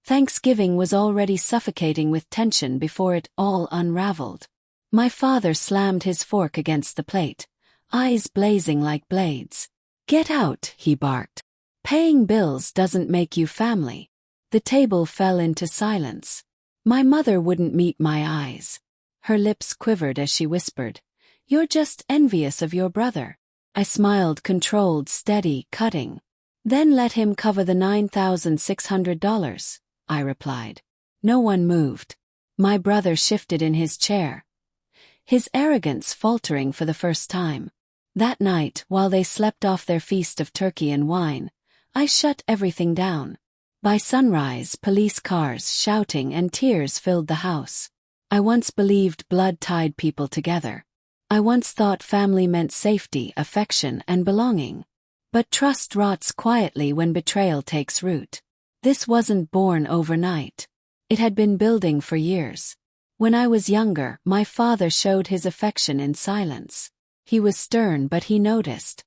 Thanksgiving was already suffocating with tension before it all unraveled. My father slammed his fork against the plate, eyes blazing like blades. "Get out," he barked. "Paying bills doesn't make you family." The table fell into silence. My mother wouldn't meet my eyes. Her lips quivered as she whispered, "You're just envious of your brother." I smiled, controlled, steady, cutting. "Then let him cover the $9,600, I replied. No one moved. My brother shifted in his chair, his arrogance faltering for the first time. That night, while they slept off their feast of turkey and wine, I shut everything down. By sunrise, police cars, shouting, and tears filled the house. I once believed blood tied people together. I once thought family meant safety, affection, and belonging. But trust rots quietly when betrayal takes root. This wasn't born overnight. It had been building for years. When I was younger, my father showed his affection in silence. He was stern, but he noticed.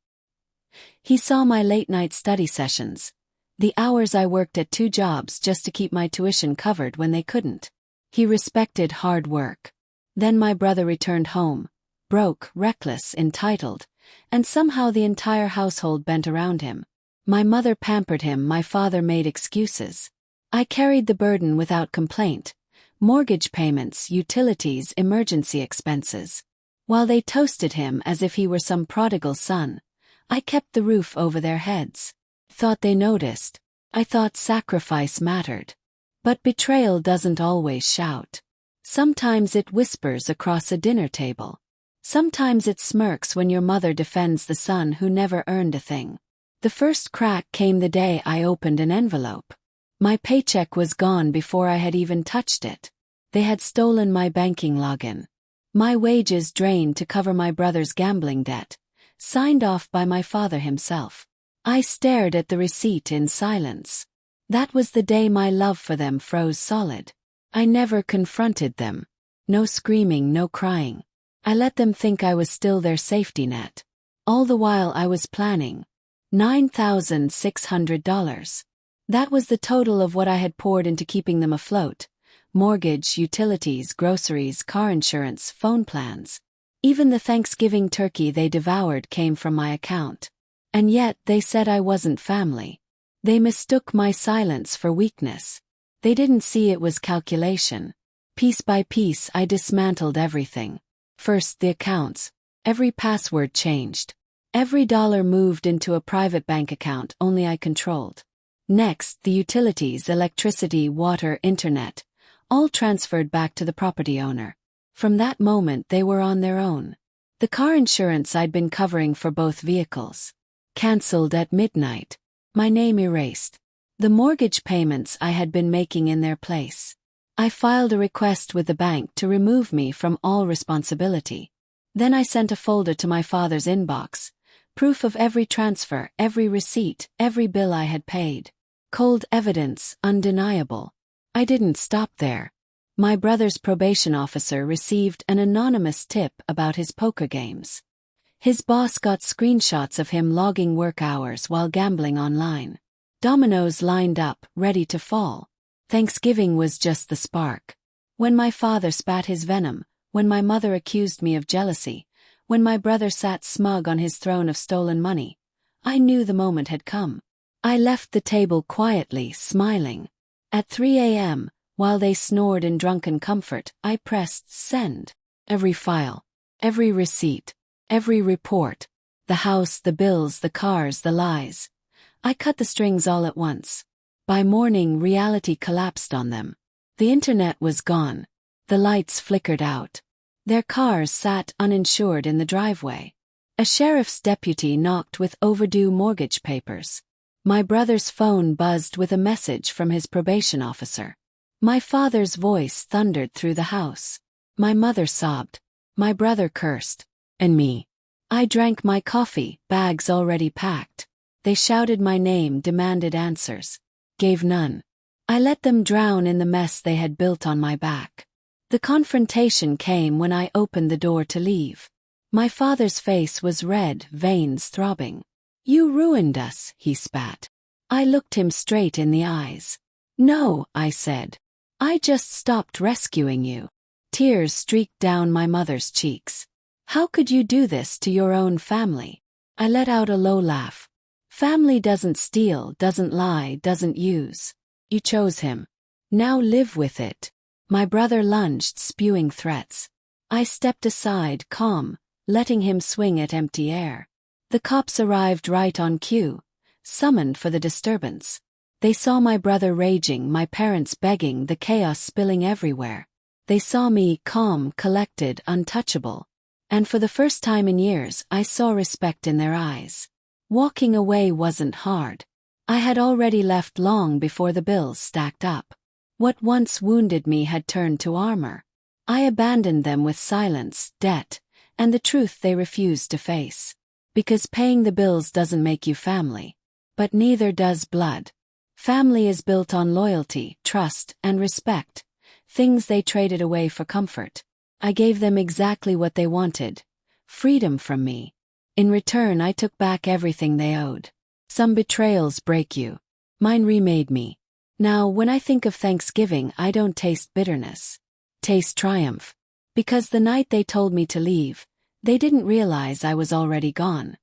He saw my late-night study sessions, the hours I worked at 2 jobs just to keep my tuition covered when they couldn't. He respected hard work. Then my brother returned home, broke, reckless, entitled, and somehow the entire household bent around him. My mother pampered him, my father made excuses. I carried the burden without complaint. Mortgage payments, utilities, emergency expenses. While they toasted him as if he were some prodigal son, I kept the roof over their heads. Thought they noticed. I thought sacrifice mattered. But betrayal doesn't always shout. Sometimes it whispers across a dinner table. Sometimes it smirks when your mother defends the son who never earned a thing. The first crack came the day I opened an envelope. My paycheck was gone before I had even touched it. They had stolen my banking login. My wages drained to cover my brother's gambling debt, signed off by my father himself. I stared at the receipt in silence. That was the day my love for them froze solid. I never confronted them. No screaming, no crying. I let them think I was still their safety net. All the while I was planning. $9,600. That was the total of what I had poured into keeping them afloat. Mortgage, utilities, groceries, car insurance, phone plans. Even the Thanksgiving turkey they devoured came from my account. And yet they said I wasn't family. They mistook my silence for weakness. They didn't see it was calculation. Piece by piece I dismantled everything. First the accounts. Every password changed. Every dollar moved into a private bank account only I controlled. Next, the utilities, electricity, water, internet, all transferred back to the property owner. From that moment they were on their own. The car insurance I'd been covering for both vehicles cancelled at midnight. My name erased. The mortgage payments I had been making in their place. I filed a request with the bank to remove me from all responsibility. Then I sent a folder to my father's inbox, proof of every transfer, every receipt, every bill I had paid. Cold evidence, undeniable. I didn't stop there. My brother's probation officer received an anonymous tip about his poker games. His boss got screenshots of him logging work hours while gambling online. Dominoes lined up, ready to fall. Thanksgiving was just the spark. When my father spat his venom, when my mother accused me of jealousy, when my brother sat smug on his throne of stolen money, I knew the moment had come. I left the table quietly, smiling. At 3 a.m., while they snored in drunken comfort, I pressed send. Every file, every receipt, every report, the house, the bills, the cars, the lies. I cut the strings all at once. By morning, reality collapsed on them. The internet was gone. The lights flickered out. Their cars sat uninsured in the driveway. A sheriff's deputy knocked with overdue mortgage papers. My brother's phone buzzed with a message from his probation officer. My father's voice thundered through the house. My mother sobbed. My brother cursed. And me. I drank my coffee, bags already packed. They shouted my name, demanded answers. Gave none. I let them drown in the mess they had built on my back. The confrontation came when I opened the door to leave. My father's face was red, veins throbbing. "You ruined us," he spat. I looked him straight in the eyes. No, I said. I just stopped rescuing you. Tears streaked down my mother's cheeks. How could you do this to your own family? I let out a low laugh. Family doesn't steal, doesn't lie, doesn't use. You chose him. Now live with it. My brother lunged, spewing threats. I stepped aside, calm, letting him swing at empty air. The cops arrived right on cue, summoned for the disturbance. They saw my brother raging, my parents begging, the chaos spilling everywhere. They saw me calm, collected, untouchable. And for the first time in years, I saw respect in their eyes. Walking away wasn't hard. I had already left long before the bills stacked up. What once wounded me had turned to armor. I abandoned them with silence, debt, and the truth they refused to face. Because paying the bills doesn't make you family. But neither does blood. Family is built on loyalty, trust, and respect, things they traded away for comfort. I gave them exactly what they wanted, freedom from me. In return, I took back everything they owed. Some betrayals break you. Mine remade me. Now, when I think of Thanksgiving, I don't taste bitterness. Taste triumph. Because the night they told me to leave, they didn't realize I was already gone.